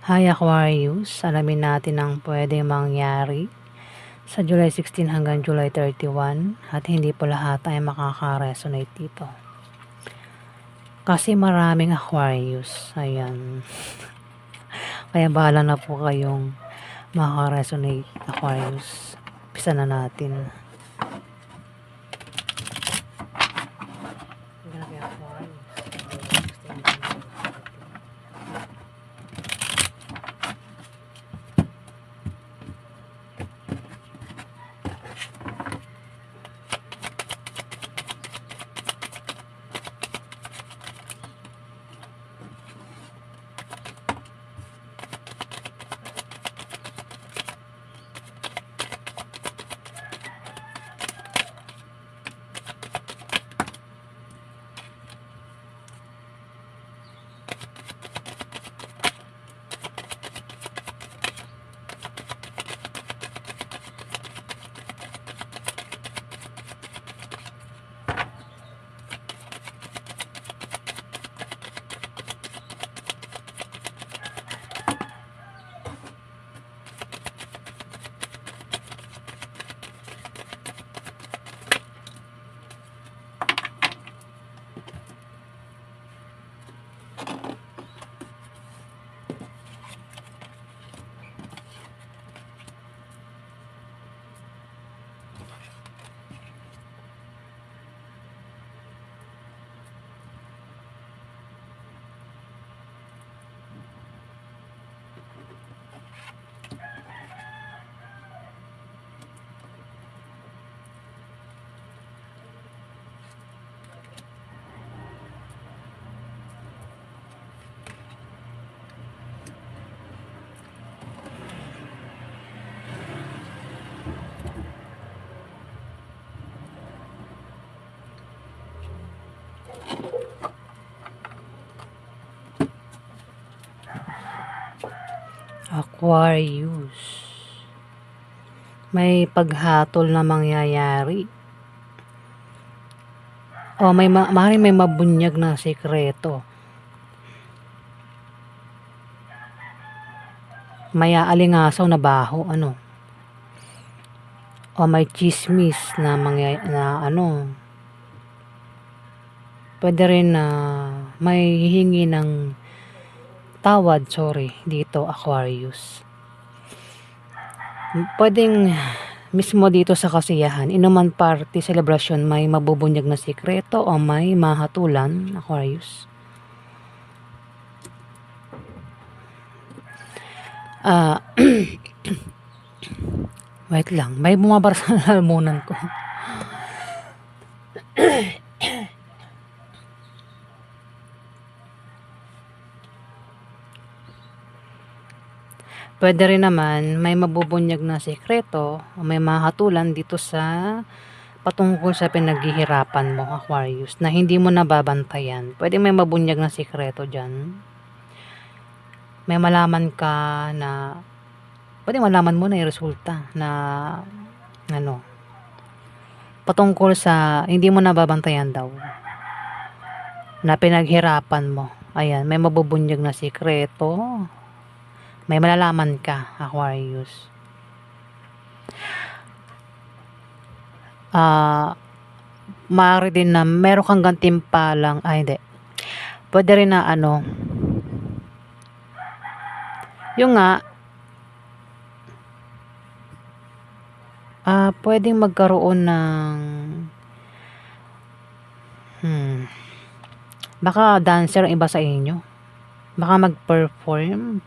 Hi Aquarius, alamin natin ang pwedeng mangyari sa July 16 hanggang July 31 at hindi po lahat ay makaka-resonate dito. Kasi maraming Aquarius, ayan. Kaya bahala na po kayong makaka-resonate Aquarius. Pisa na natin. Aquarius, may paghatol na mangyayari o maaaring may mabunyag na sekreto, may aalingasaw na baho o may chismis na pwede rin na may hihingi ng tawad, dito Aquarius. Pwedeng mismo dito sa kasiyahan, inuman party celebration, may mabubunyag na sikreto o may mahatulan Aquarius. Wait lang, may bumabara sa lalamunan ko. Pwede rin naman may mabubunyag na sekreto o may mahatulan dito sa patungkol sa pinaghihirapan mo Aquarius na hindi mo nababantayan. Pwede may mabunyag na sekreto dyan. May malaman ka na pwede malaman mo na yung resulta na patungkol sa hindi mo nababantayan daw na pinaghirapan mo. Ayan, may mabubunyag na sekreto. May malalaman ka, Aquarius. Maaari din na meron kang gantimpalang, hindi. Pwede rin na yung nga, pwedeng magkaroon ng baka dancer ang iba sa inyo. Baka mag-perform.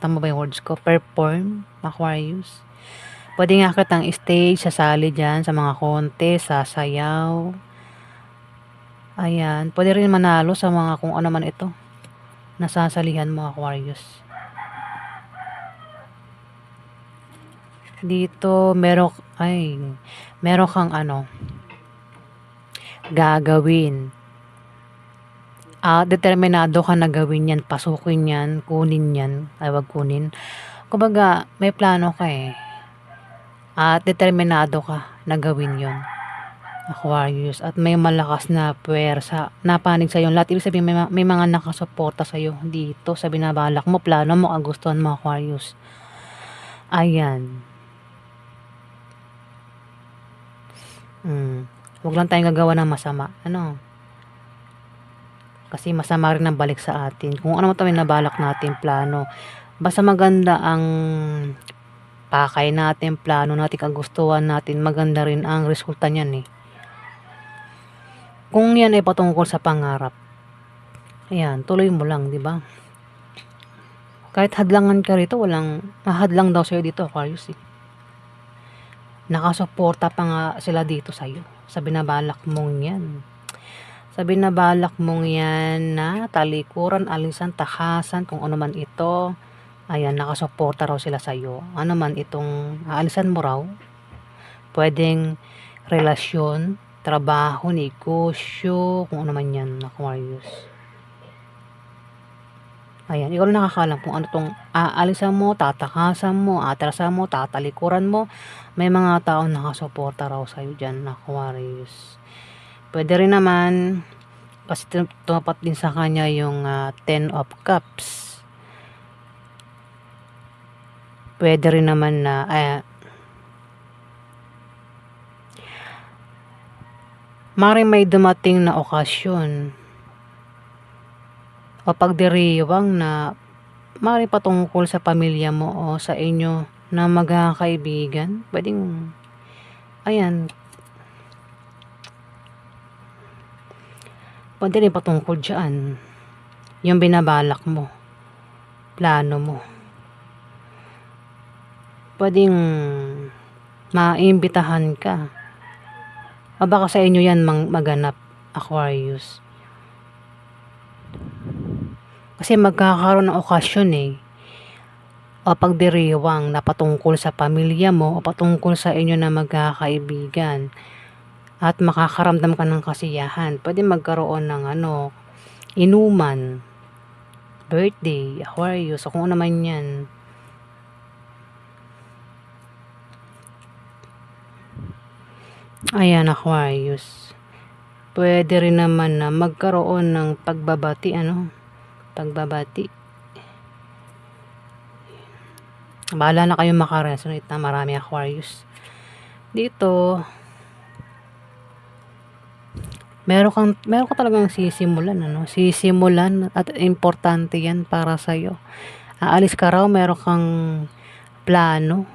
Tama ba yung words ko? Perform, Aquarius. Pwede nga kitang stage, sasali dyan sa mga contest, sasayaw. Ayan. Pwede rin manalo sa mga kung ano man ito. Nasasalihan mo, Aquarius. Dito, meron kang gagawin. Determinado ka na gawin yan, pasukin yan, kunin yan, wag kunin. Kumbaga, may plano ka at determinado ka na gawin yon. Aquarius, at may malakas na puwersa, napanig sa yung lahat. Ibig sabihin may mga nakasuporta sa iyo dito sa binabalak mo, plano mo, kagustuhan mo, Aquarius. Ayan. Huwag lang tayong gagawa ng masama. Ano? Kasi masama rin ang balik sa atin. Kung ano man ito may nabalak natin, plano. Basta maganda ang pakay natin, plano natin, kagustuhan natin, maganda rin ang resulta niyan eh. Kung yan ay patungkol sa pangarap, ayan, tuloy mo lang, di ba? Kahit hadlangan ka rito, walang mahadlang daw sa'yo dito, Aquarius eh. Nakasuporta pa nga sila dito sa'yo, sa binabalak mong yan. Sa binabalak mong yan na talikuran, alisan, takasan, kung ano man ito, ayan, nakasuporta raw sila sa'yo. Ano man itong aalisan mo raw, pwedeng relasyon, trabaho, negosyo, kung ano man yan, Aquarius. Ayan, ikaw na nakakalam kung ano tong aalisan mo, tatakasan mo, atrasan mo, tatalikuran mo. May mga taong nakasuporta raw sa'yo dyan, Aquarius. Pwede rin naman, kasi tumapat din sa kanya yung 10 of Cups. Pwede rin naman na maring may dumating na okasyon o pagdiriwang na maring patungkol sa pamilya mo o sa inyo na magkakaibigan. Pwedeng, ayan, pwede rin patungkol dyan yung binabalak mo, plano mo. Pwedeng maimbitahan ka o baka sa inyo yan maganap, Aquarius. Kasi magkakaroon ng okasyon eh, o pagdiriwang na patungkol sa pamilya mo o patungkol sa inyo na magkakaibigan, at makakaramdam ka ng kasiyahan. Pwede magkaroon ng inuman, birthday, Aquarius, o kung ano man yan. Ayan, Aquarius. Pwede rin naman na magkaroon ng pagbabati, pagbabati. Bahala na kayong makaresonate na marami, Aquarius. Dito, meron ka talagang sisimulan, Sisimulan, at importante yan para sa'yo. Aalis ka raw, meron kang plano.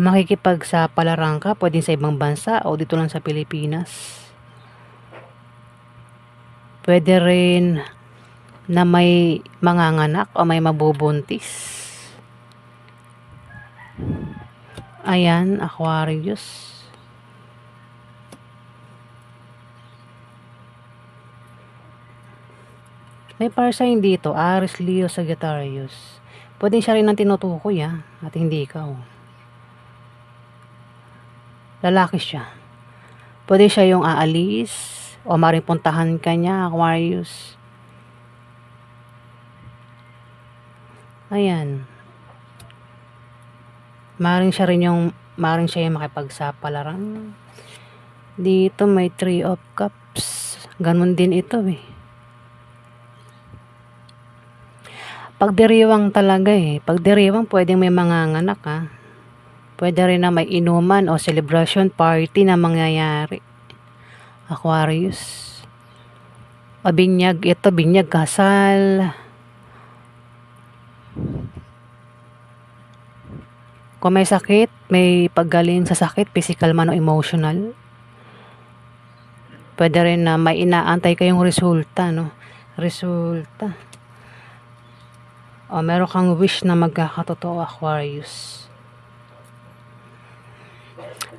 Makikipagsapalaran ka, pwedeng sa ibang bansa o dito lang sa Pilipinas. Pwede rin na may manganganak o may mabubuntis. Ayan, Aquarius. May para sign dito, Aries, Leo, Sagittarius. Pwede siya rin ang tinutukoy at hindi ikaw. Lalaki siya. Pwede siya yung aalis o maring puntahan ka niya, Aquarius. Ayan. Maring siya yung makipagsapalaran. Dito may 3 of Cups. Ganun din ito eh. Pagdiriwang talaga eh. Pagdiriwang pwedeng may manganganak Pwede rin na may inuman o celebration party na mangyayari, Aquarius. O binyag, binyag, kasal. Kung may sakit, may paggaling sa sakit, physical man o emotional. Pwede rin na may inaantay kayong resulta, Resulta. O meron kang wish na magkakatotoo, Aquarius.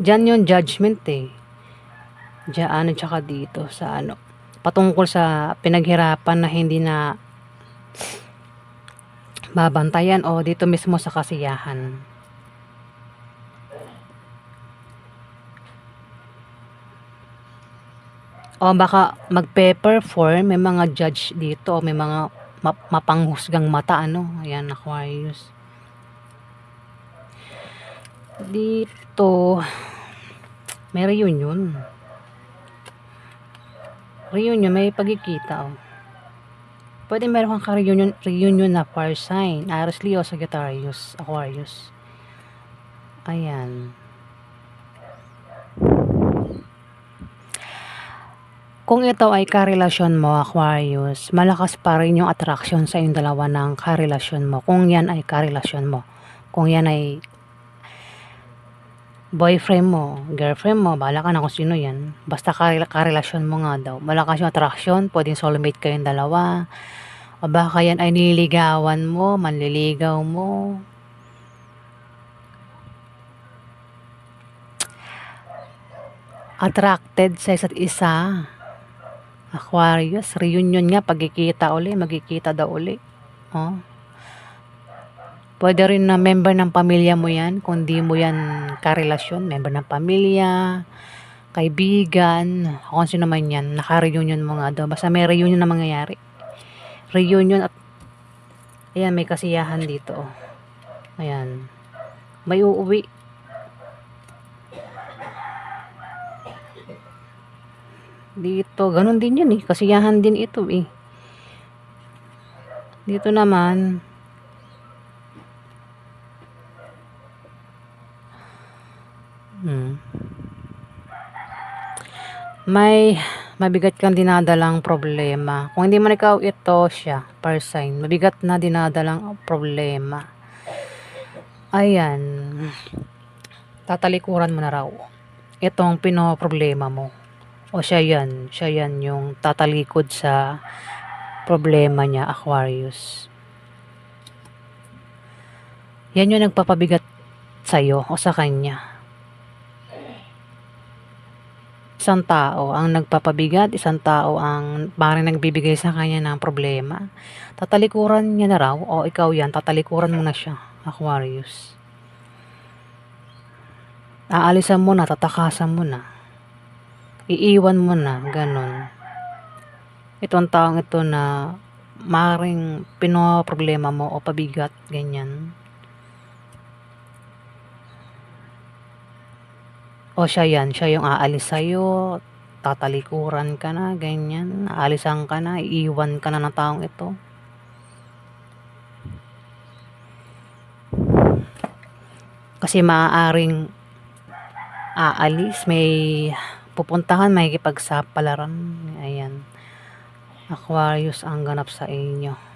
Diyan yung judgment eh. Diyan, tsaka dito sa patungkol sa pinaghirapan na hindi na babantayan o dito mismo sa kasiyahan. O baka magpe-perform, may mga judge dito, may mga mapanghusgang mata, Ayan, Aquarius. Dito, May reunion. Reunion, may pagkikita, oh. Pwede meron kang reunion na fire sign. Aries, Leo, Sagittarius, Aquarius. Ayan. Kung ito ay karelasyon mo, Aquarius, malakas pa rin yung attraction sa yung dalawa ng karelasyon mo. Kung yan ay karelasyon mo. Kung yan ay boyfriend mo, girlfriend mo, bahala ka na kung sino yan. Basta karelasyon mo nga daw. Malakas yung attraction, pwedeng soulmate kayong dalawa. O baka yan ay nililigawan mo, manliligaw mo. Attracted sa isa't isa. Aquarius, reunion nga, pagkikita uli, magkikita daw uli. Oh. Pwede rin na member ng pamilya mo yan, kung di mo yan karelasyon, member ng pamilya, kaibigan, kung sino man yan, naka-reunion mo nga daw. Basta may reunion na mangyayari. Reunion at ayan, may kasiyahan dito. Ayan. May uuwi. Dito, ganun din yun eh. Kasiyahan din ito eh. Dito naman, may mabigat kang dinadalang problema. Kung hindi man ikaw, ito siya, sign. Mabigat na dinadalang problema. Ayan. Tatalikuran mo na raw. Itong pinoproblema mo. O siya yan yung tatalikod sa problema niya, Aquarius. Yan yung nagpapabigat sa'yo o sa kanya. Isang tao ang nagpapabigat, isang tao ang parang nagbibigay sa kanya ng problema. Tatalikuran niya na raw o ikaw yan, tatalikuran mo na siya, Aquarius. Aalisan mo na, tatakasan mo na. Iiwan mo na, ganun. Itong taong ito na maring pinoproblema mo o pabigat, ganyan. O siya yung aalis sa'yo, tatalikuran ka na, ganyan. Aalisan ka na, iiwan ka na ng taong ito. Kasi maaaring aalis, may pupuntahan, may kipagsapalaran. Ayan. Aquarius ang ganap sa inyo.